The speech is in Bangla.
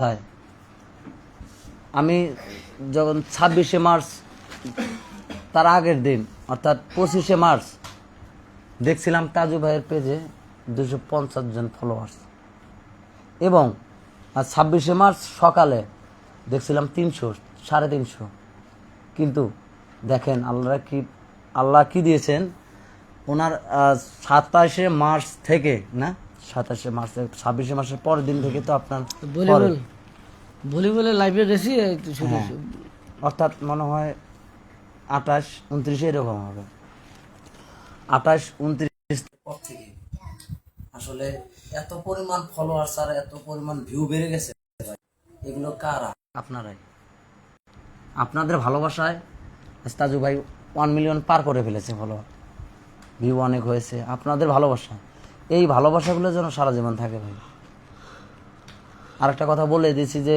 হয়। আমি যখন 26শে মার্চ তার আগের দিন অর্থাৎ 25শে মার্চ দেখছিলাম তাজু ভাইয়ের পেজে 250 জন ফলোয়ার্স এবং আর 26শে মার্চ সকালে দেখছিলাম 300 350। কিন্তু দেখেন আল্লাহ কি দিয়েছেন ওনার 27শে মার্চ থেকে না 27শে মার্চ 26শে মার্চের পরের দিন থেকে তো আপনার ভলিবলের লাইভে রেসি শুরু হ্যাঁ, অর্থাৎ মনে হয় 28 29 এরকম হবে। 28 29 পর থেকে আসলে এত পরিমাণ ফলোয়ার্স আর এত পরিমাণ ভিউ বেড়ে গেছে ভাই, এগুলো কারা? আপনাদের ভালোবাসায় তাজু ভাই 1 মিলিয়ন পার করে ফেলেছে, ফলোয়ার ভিউ অনেক হয়েছে আপনাদের ভালোবাসা। এই ভালোবাসাগুলো যেন সারা জীবন থাকে ভাই। আরেকটা কথা বলে দিয়েছি যে